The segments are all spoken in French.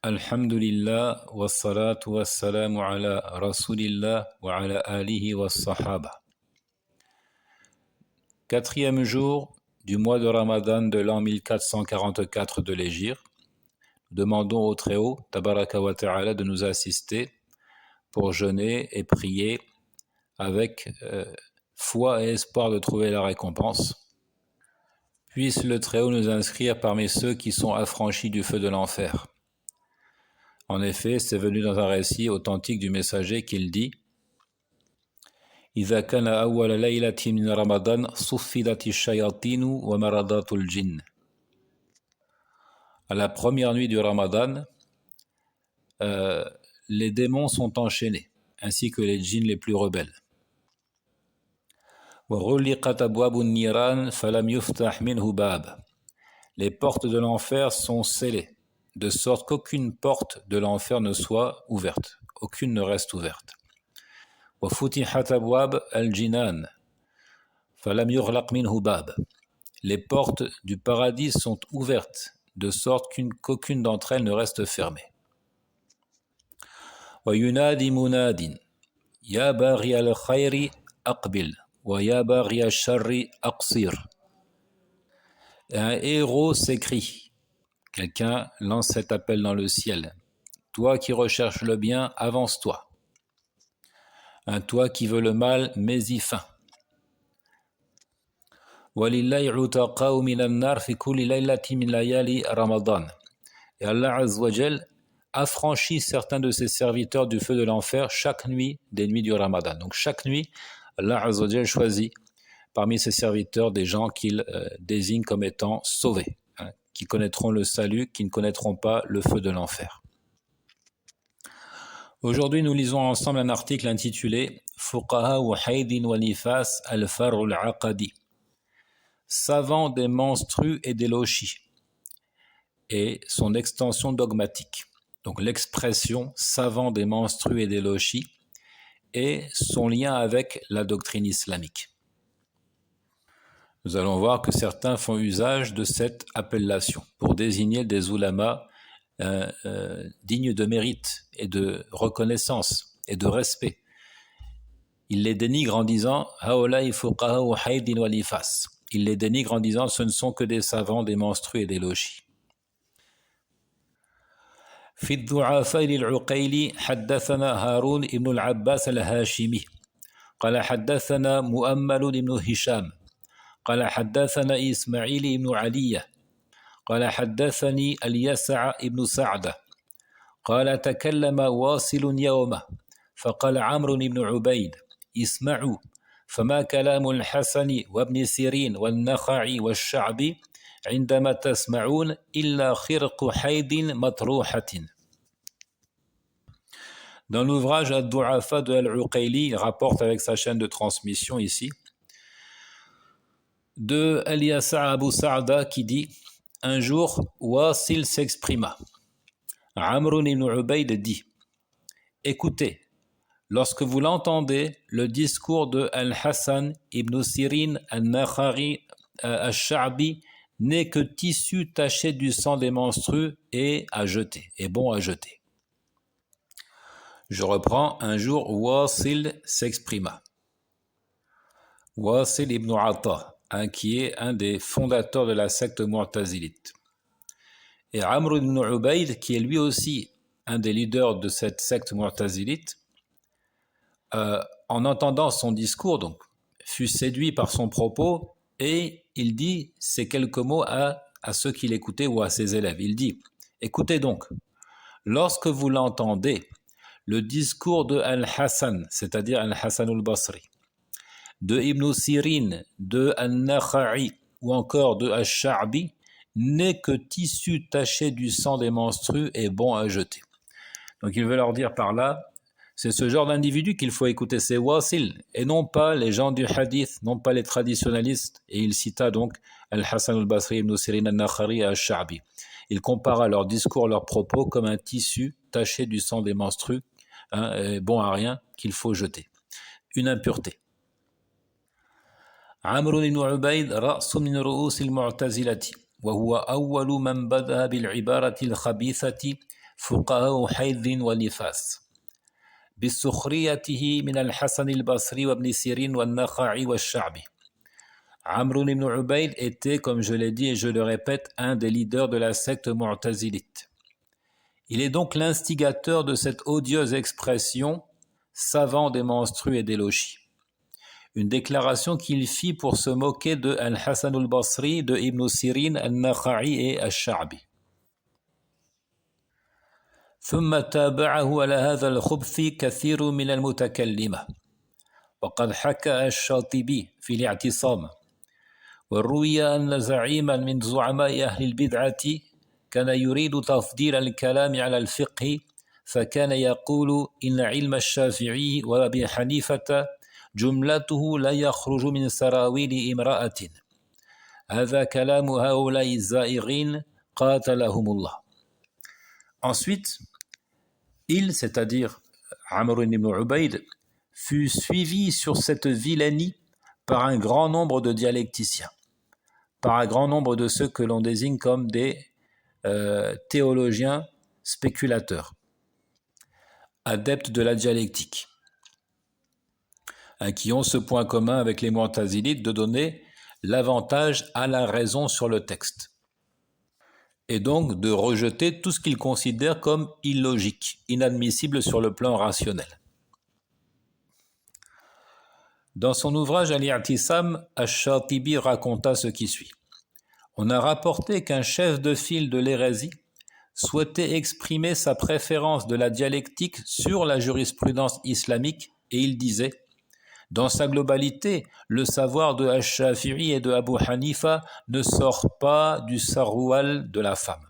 Alhamdulillah, wassalatu wassalamu ala rasulillah wa ala alihi wa sahaba. Quatrième jour du mois de Ramadan de l'an 1444 de l'Hégire. Nous demandons au Très-Haut, Tabaraka wa Ta'ala, de nous assister pour jeûner et prier avec foi et espoir de trouver la récompense. Puisse le Très-Haut nous inscrire parmi ceux qui sont affranchis du feu de l'enfer. En effet, c'est venu dans un récit authentique du messager qu'il dit إذا كان أول ليلة من رمضان صفدت الشياطين ومرضات الجن. À la première nuit du Ramadan, les démons sont enchaînés, ainsi que les djinns les plus rebelles. وغلقت أبواب النيران فلم يفتح منه باب. Les portes de l'enfer sont scellées, de sorte qu'aucune porte de l'enfer ne soit ouverte, aucune ne reste ouverte. وفتحت أبواب الجنان فلم يغلق منه باب. Les portes du paradis sont ouvertes, de sorte qu'aucune d'entre elles ne reste fermée. وينادي مناد يا باغي الخير أقبل ويا باغي الشر أقصر. Un héros s'écrie. Quelqu'un lance cet appel dans le ciel. Toi qui recherches le bien, avance-toi. Toi qui veux le mal, mets-y fin. وَلِلَّهِ عُتَقَاءُ مِنَ النَّارِ فِي كُلِّ لَيْلَةٍ مِنْ لَيَالِي رَمَضَانَ. Et Allah Azza wa Jal affranchit certains de ses serviteurs du feu de l'enfer chaque nuit des nuits du Ramadan. Donc chaque nuit, Allah Azza wa Jal choisit parmi ses serviteurs des gens qu'il désigne comme étant sauvés, qui connaîtront le salut, qui ne connaîtront pas le feu de l'enfer. Aujourd'hui, nous lisons ensemble un article intitulé « Fuqaha wa haydin wa nifas al-far'u al-aqadi » savants des menstrues et des lochis, et son extension dogmatique. Donc l'expression « savants des menstrues et des lochis » et son lien avec la doctrine islamique. Nous allons voir que certains font usage de cette appellation pour désigner des ulamas dignes de mérite et de reconnaissance et de respect. Ils les dénigrent en disant « Haolai fuqaha wa haydin wa nifas ». Ils les dénigrent en disant « ce ne sont que des savants, des menstrues et des lochis ». في الضعفاء للعقيلي حدثنا هارون بن العباس الهاشمي قال حدثنا مؤمل بن هشام قال حدثنا إسماعيل بن علية قال حدثني اليسع بن سعدة قال تكلم واصل يومه فقال عمرو بن عبيد اسمعوا فما كلام الحسن وابن سيرين والنخعي والشعبي عندما تسمعون إلا خرق حيض مطروحة. Dans l'ouvrage Ad-Du'afa de Al-Uqayli, il rapporte avec sa chaîne de transmission ici de Al-Yasa' Abu Sa'da qui dit un jour, Wasil s'exprima. Amr ibn Ubayd dit écoutez, lorsque vous l'entendez, le discours de Al-Hassan ibn Sirin al-Nakhari al-Sha'bi n'est que tissu taché du sang des menstrues et à jeter, et bon à jeter. Je reprends, un jour, Wasil s'exprima. Wasil ibn Atta, qui est un des fondateurs de la secte mu'tazilite. Et Amr ibn Ubayd, qui est lui aussi un des leaders de cette secte mu'tazilite, en entendant son discours, donc, fut séduit par son propos et il dit ces quelques mots à ceux qui l'écoutaient ou à ses élèves. Il dit, écoutez donc, lorsque vous l'entendez, le discours de Al-Hassan, c'est-à-dire Al-Hassan al-Basri, de Ibn Sirin, de Al-Nakha'i ou encore de Al-Sha'bi, n'est que tissu taché du sang des menstrues et bon à jeter. Donc il veut leur dire par là, c'est ce genre d'individu qu'il faut écouter, c'est Wasil, et non pas les gens du hadith, non pas les traditionnalistes. Et il cita donc Al-Hassan al-Basri, Ibn Sirin, Al-Nakha'i et Al-Sha'bi. Il compara leur discours, leurs propos comme un tissu taché du sang des menstrues, bon à rien, qu'il faut jeter. Une impureté. Amr ibn Ubayd رأس من رؤوس المعتزلة وهو أول من بدأ بالعبارة الخبيثة فقهاء حيض ونفاس بسخريته من الحسن البصري وابن سيرين والنخعي والشعبي. Amr ibn Ubayd était, comme je l'ai dit et je le répète, un des leaders de la secte mu'tazilite. Il est donc l'instigateur de cette odieuse expression « savant des menstrues et des logis ». Une déclaration qu'il fit pour se moquer de Al-Hasan al-Basri, de Ibn Sirin, Al-Nakha'i et Al-Sha'bi. ثم تابعه على هذا الخبث كثير من المتكلمة وقد حكى الشاطبي في الاعتصام وروي أن زعيما من زعماء أهل البدعة كان يريد تفضيل الكلام على الفقه فكان يقول إن علم الشافعي وأبي حنيفة جملته لا يخرج من سراويل امرأة هذا كلام هؤلاء الزائغين قاتلهم الله. Ensuite, il, c'est-à-dire Amr ibn Ubayd, fut suivi sur cette vilainie par un grand nombre de dialecticiens, par un grand nombre de ceux que l'on désigne comme des théologiens spéculateurs, adeptes de la dialectique, qui ont ce point commun avec les mu'tazilites de donner l'avantage à la raison sur le texte, et donc de rejeter tout ce qu'ils considèrent comme illogique, inadmissible sur le plan rationnel. Dans son ouvrage Al-I'tisam, Ash-Shatibi raconta ce qui suit. On a rapporté qu'un chef de file de l'hérésie souhaitait exprimer sa préférence de la dialectique sur la jurisprudence islamique et il disait « Dans sa globalité, le savoir de Ash-Shafi'i et de Abu Hanifa ne sort pas du sarwal de la femme.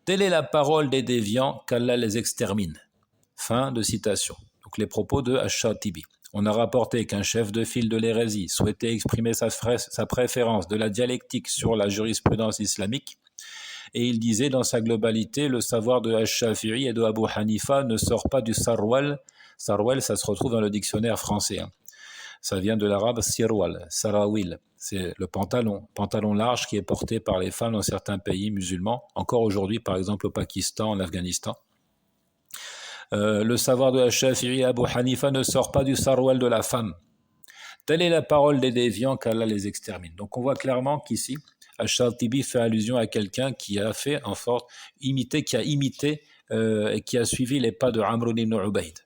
Telle est la parole des déviants qu'Allah les extermine. » Fin de citation. Donc les propos de Ash-Shatibi. On a rapporté qu'un chef de file de l'hérésie souhaitait exprimer sa préférence de la dialectique sur la jurisprudence islamique et il disait dans sa globalité le savoir de Ash-Shafi'i et de Abu Hanifa ne sort pas du sarwal. Sarwal, ça se retrouve dans le dictionnaire français. Ça vient de l'arabe sirwal, sarawil. C'est le pantalon large qui est porté par les femmes dans certains pays musulmans, encore aujourd'hui par exemple au Pakistan, en Afghanistan. Le savoir de Ash-Shafi'i et Abu Hanifa ne sort pas du sarwal de la femme. Telle est la parole des déviants qu'Allah les extermine. Donc on voit clairement qu'ici, Ash-Shatibi fait allusion à quelqu'un qui a fait en sorte imiter, qui a imité et qui a suivi les pas de Amr ibn Ubayd.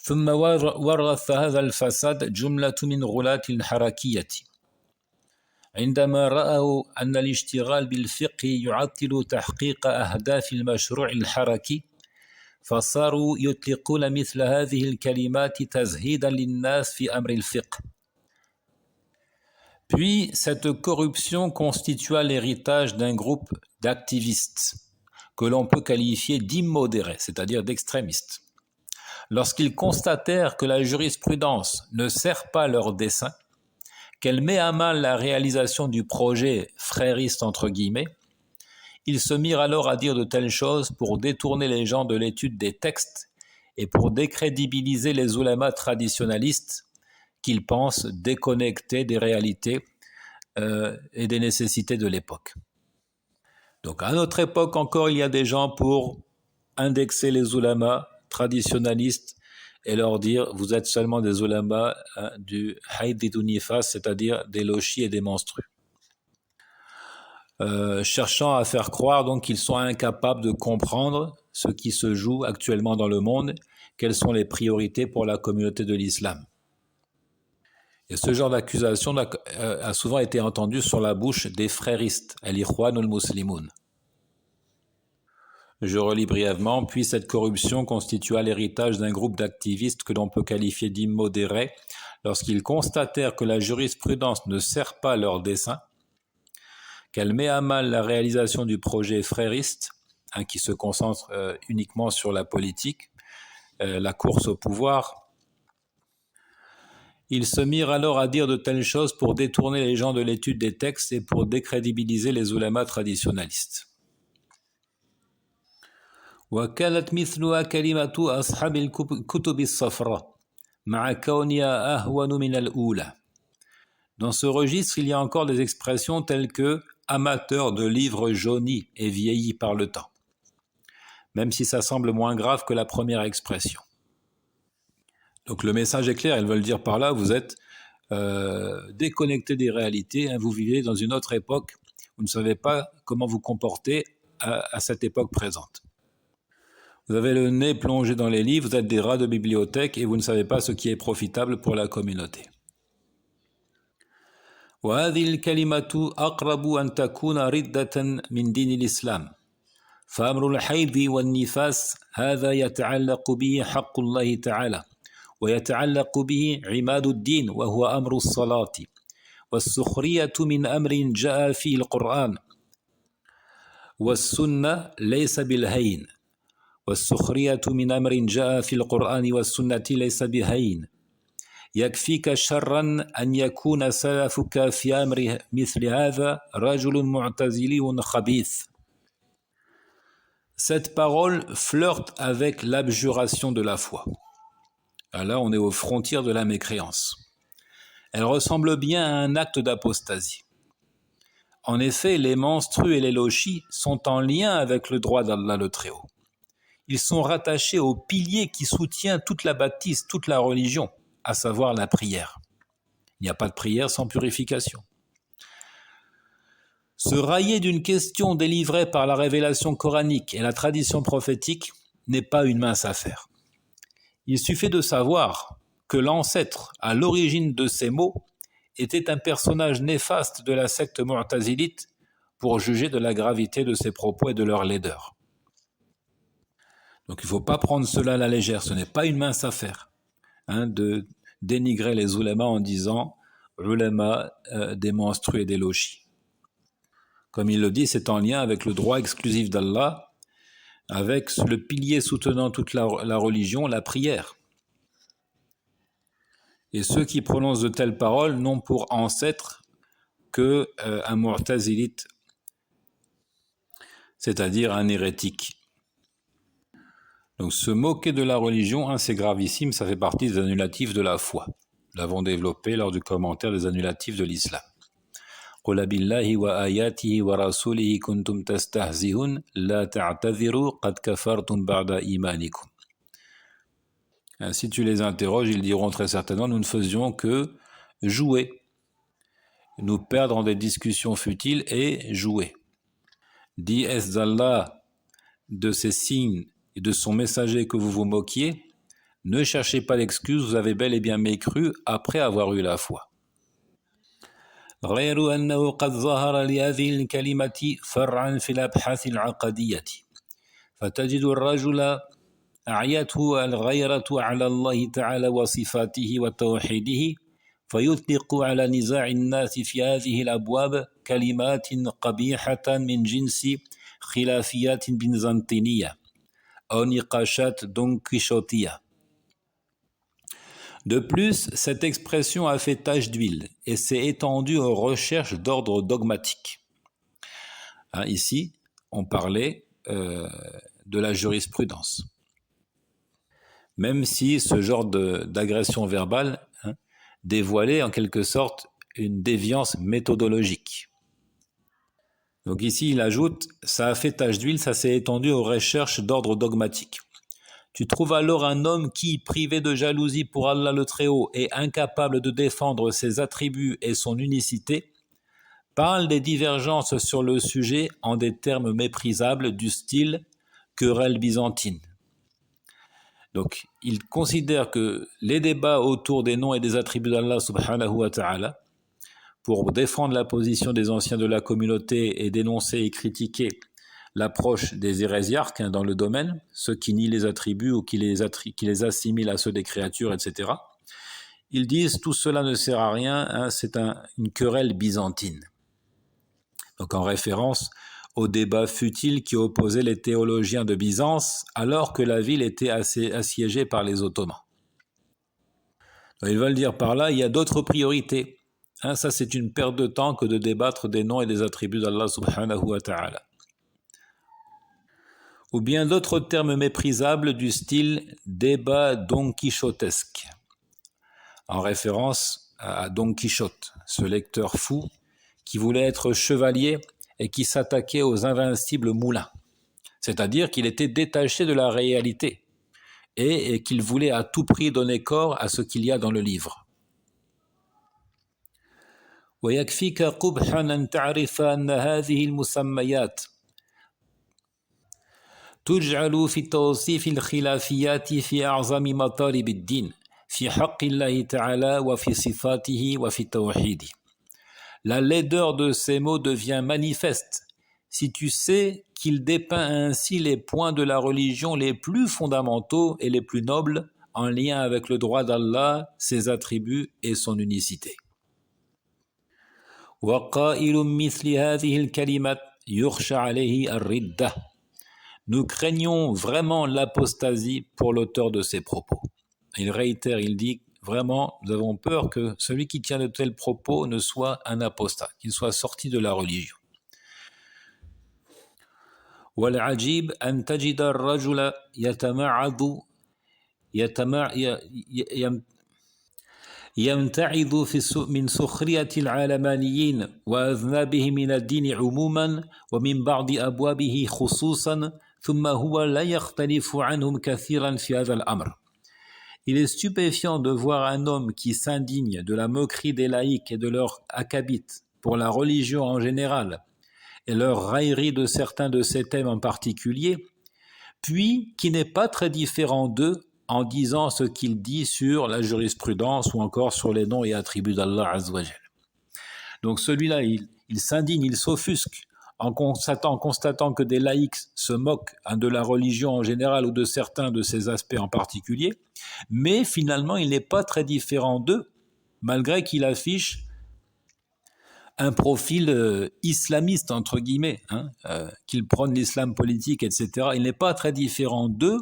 ثم ورث هذا الفساد جملة من غلاة الحركية عندما رأوا أن الاشتغال بالفقه يعطل تحقيق أهداف المشروع الحركي فصاروا يطلقون مثل هذه الكلمات تزهيدا للناس في أمر الفقه. Puis cette corruption constitua l'héritage d'un groupe d'activistes que l'on peut qualifier d'immodérés, c'est-à-dire d'extrémistes. Lorsqu'ils constatèrent que la jurisprudence ne sert pas leur dessein, qu'elle met à mal la réalisation du projet frériste entre guillemets, ils se mirent alors à dire de telles choses pour détourner les gens de l'étude des textes et pour décrédibiliser les ulamas traditionalistes qu'ils pensent déconnectés des réalités et des nécessités de l'époque. Donc à notre époque encore, il y a des gens pour indexer les ulamas traditionalistes et leur dire vous êtes seulement des ulamas du haïd et du nifas, c'est-à-dire des lochis et des menstrues. Cherchant à faire croire donc qu'ils sont incapables de comprendre ce qui se joue actuellement dans le monde, quelles sont les priorités pour la communauté de l'islam. Et ce genre d'accusation a souvent été entendu sur la bouche des fréristes, al-Ikhwan al-Muslimoun. Je relis brièvement, puis cette corruption constitua l'héritage d'un groupe d'activistes que l'on peut qualifier d'immodérés lorsqu'ils constatèrent que la jurisprudence ne sert pas leur dessein, qu'elle met à mal la réalisation du projet frériste, qui se concentre uniquement sur la politique, la course au pouvoir. Ils se mirent alors à dire de telles choses pour détourner les gens de l'étude des textes et pour décrédibiliser les ulamas traditionalistes. وكانت مثلها كلمة أصحاب الكتب الصفراء مع كونها أهون من الأولى. Dans ce registre, il y a encore des expressions telles que amateur de livres jaunis et vieillis par le temps, même si ça semble moins grave que la première expression. Donc le message est clair, elles veulent dire par là, vous êtes déconnecté des réalités, vous vivez dans une autre époque, vous ne savez pas comment vous comporter à cette époque présente. Vous avez le nez plongé dans les livres, vous êtes des rats de bibliothèque et vous ne savez pas ce qui est profitable pour la communauté. وهذه الكلمة أقرب أن تكون ردة من دين الإسلام فأمر الحيض والنفاس هذا يتعلق به حق الله تعالى ويتعلق به عماد الدين وهو أمر الصلاة والسخرية من أمر جاء فيه القرآن والسنة ليس بالهين والسخرية من أمر جاء في القرآن والسنة ليس بهين يكفيك شرا أن يكون سلفك في أمر مثل هذا رجل معتزلي خبيث. Cette parole flirte avec l'abjuration de la foi. Là, on est aux frontières de la mécréance. Elle ressemble bien à un acte d'apostasie. En effet, les menstrues et les lochis sont en lien avec le droit d'Allah le Très-Haut. Ils sont rattachés au pilier qui soutient toute la bâtisse, toute la religion, à savoir la prière. Il n'y a pas de prière sans purification. Se railler d'une question délivrée par la révélation coranique et la tradition prophétique n'est pas une mince affaire. Il suffit de savoir que l'ancêtre à l'origine de ces mots était un personnage néfaste de la secte mu'tazilite pour juger de la gravité de ses propos et de leur laideur. Donc il ne faut pas prendre cela à la légère, ce n'est pas une mince affaire de dénigrer les oulémas en disant oulémas des menstrues et des lochis. Comme il le dit, c'est en lien avec le droit exclusif d'Allah, avec le pilier soutenant toute la religion, la prière. Et ceux qui prononcent de telles paroles n'ont pour ancêtre qu'un mu'tazilite, c'est-à-dire un hérétique. Donc se moquer de la religion, c'est gravissime, ça fait partie des annulatifs de la foi. Nous l'avons développé lors du commentaire des annulatifs de l'islam. قُلْ بِاللَّهِ وَآيَاتِهِ وَرَسُولِهِ كُنْتُمْ تَسْتَهْزِئُونَ لَا تَعْتَذِرُوا قَدْ كَفَرْتُمْ بَعْدَ إِيمَانِكُمْ. Si tu les interroges, ils diront très certainement, nous ne faisions que jouer, nous perdre en des discussions futiles et jouer. Dis, est-ce d'Allah, de ses signes et de son messager que vous vous moquiez? Ne cherchez pas d'excuses, vous avez bel et bien mécru après avoir eu la foi. غير أنه قد ظهر لهذه الكلمة فرعا في الأبحاث العقدية فتجد الرجل أعيته الغيرة على الله تعالى وصفاته وتوحيده فيطلق على نزاع الناس في هذه الأبواب كلمات قبيحة من جنس خلافيات بنزنطينية أو نقاشات دونكيشوتية. De plus, cette expression a fait tache d'huile et s'est étendue aux recherches d'ordre dogmatique. Ici, on parlait de la jurisprudence. Même si ce genre d'agression verbale dévoilait en quelque sorte une déviance méthodologique. Donc ici, il ajoute, ça a fait tache d'huile, ça s'est étendu aux recherches d'ordre dogmatique. Tu trouves alors un homme qui, privé de jalousie pour Allah le Très-Haut et incapable de défendre ses attributs et son unicité, parle des divergences sur le sujet en des termes méprisables du style querelle byzantine. Donc, il considère que les débats autour des noms et des attributs d'Allah subhanahu wa ta'ala, pour défendre la position des anciens de la communauté et dénoncer et critiquer l'approche des hérésiarques dans le domaine, ceux qui nient les attributs ou qui les assimilent à ceux des créatures, etc. Ils disent tout cela ne sert à rien, c'est une querelle byzantine. Donc en référence au débat futile qui opposait les théologiens de Byzance alors que la ville était assiégée par les Ottomans. Donc, ils veulent dire par là, il y a d'autres priorités. Ça c'est une perte de temps que de débattre des noms et des attributs d'Allah subhanahu wa ta'ala. Ou bien d'autres termes méprisables du style débat donquichotesque, en référence à Don Quichotte, ce lecteur fou qui voulait être chevalier et qui s'attaquait aux invincibles moulins. C'est-à-dire qu'il était détaché de la réalité et qu'il voulait à tout prix donner corps à ce qu'il y a dans le livre. ويكفيك قبحا أن تعرف أن هذه المسميات تجعل في توصيف الخلافيات في أعظم مطالب الدين في حق الله تعالى وفي صفاته وفي توحيده. La laideur de ces mots devient manifeste si tu sais qu'il dépeint ainsi les points de la religion les plus fondamentaux et les plus nobles en lien avec le droit d'Allah, ses attributs et son unicité. وقائل مثل هذه الكلمات يخشى عليه الردة. Nous craignons vraiment l'apostasie pour l'auteur de ces propos. Il réitère, il dit vraiment, nous avons peur que celui qui tient de tels propos ne soit un apostat, qu'il soit sorti de la religion. والعجيب أن تجد الرجل يمتعض من سخرية العلمانيين وأذنابهم من الدين عموما ومن بعض أبوابه خصوصا ثم هو لا يختلف عنهم كثيرا في هذا الأمر. Il est stupéfiant de voir un homme qui s'indigne de la moquerie des laïcs et de leurs accabites pour la religion en général et leur raillerie de certains de ces thèmes en particulier, puis qui n'est pas très différent d'eux en disant ce qu'il dit sur la jurisprudence ou encore sur les noms et attributs d'Allah Azza wa Jal. Donc celui-là, il s'indigne, il s'offusque en constatant que des laïcs se moquent de la religion en général ou de certains de ses aspects en particulier, mais finalement il n'est pas très différent d'eux, malgré qu'il affiche un profil islamiste, entre guillemets, qu'il prône l'islam politique, etc. Il n'est pas très différent d'eux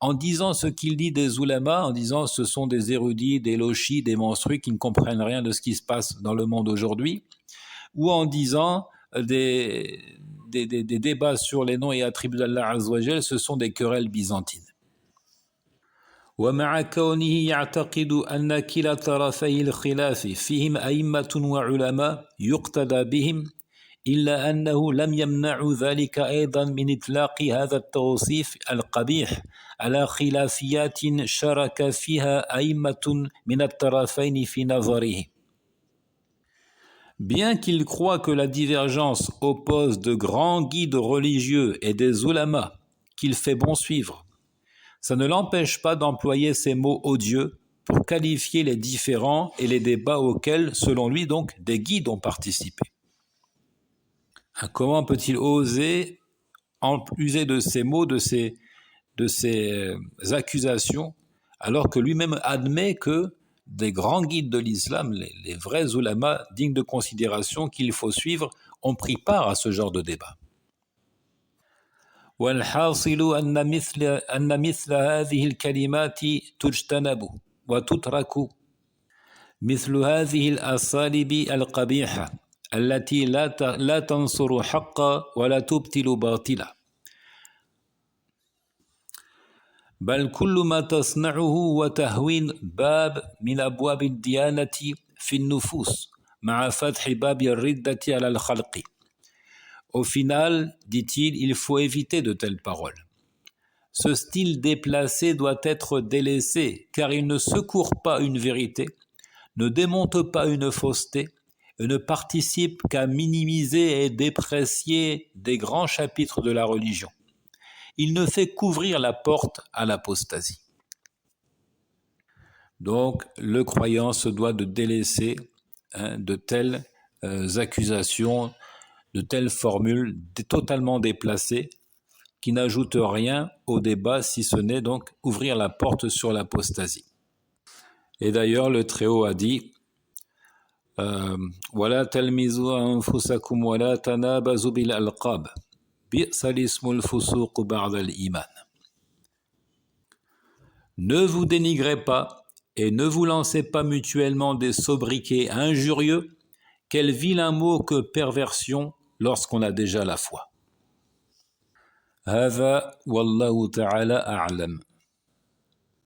en disant ce qu'il dit des oulémas, en disant ce sont des érudits, des lochis, des monstrues qui ne comprennent rien de ce qui se passe dans le monde aujourd'hui, ou en disant des débats sur les noms et attributs d'Allah Azza wa Jal, ce sont des querelles byzantines. ومع كونه يعتقد أن كلا طرفي الخلاف فيهم أئمة وعلماء يقتدى بهم إلا أنه لم يمنع ذلك أيضا من إطلاق هذا التوصيف القبيح على خلافيات شارك فيها أئمة من الطرفين في نظره. Bien qu'il croit que la divergence oppose de grands guides religieux et des ulamas qu'il fait bon suivre, ça ne l'empêche pas d'employer ces mots odieux pour qualifier les différends et les débats auxquels, selon lui, donc, des guides ont participé. Comment peut-il oser user de ces mots, de ces accusations, alors que lui-même admet que des grands guides de l'islam, les vrais ulamas dignes de considération qu'il faut suivre, ont pris part à ce genre de débat. والحاصل أن مثل هذه الكلمات تجتنب وتترك مثل هذه الأساليب القبيحة التي لا تنصر حقا ولا تبطل باطلا بل كل ما تصنعه وتهوين باب من أبواب الديانة في النفوس مع فتح باب الردة على الخلق. Au final, dit-il, il faut éviter de telles paroles. Ce style déplacé doit être délaissé, car il ne secourt pas une vérité, ne démonte pas une fausseté, et ne participe qu'à minimiser et déprécier des grands chapitres de la religion. Il ne fait qu'ouvrir la porte à l'apostasie. Donc, le croyant se doit de délaisser de telles accusations, de telles formules totalement déplacées qui n'ajoutent rien au débat, si ce n'est donc ouvrir la porte sur l'apostasie. Et d'ailleurs, le Très-Haut a dit وَلَا تَلْمِزُوا أَنفُسَكُمْ وَلَا تَنَابَزُوا بِالْأَلْقَابِ بِئْسَ الْإِسْمُ الْفُسُوقُ بَعْدَ الْإِيمَانِ. Ne vous dénigrez pas et ne vous lancez pas mutuellement des sobriquets injurieux. Quel vilain mot que perversion lorsqu'on a déjà la foi. هذا والله تعالى أعلم.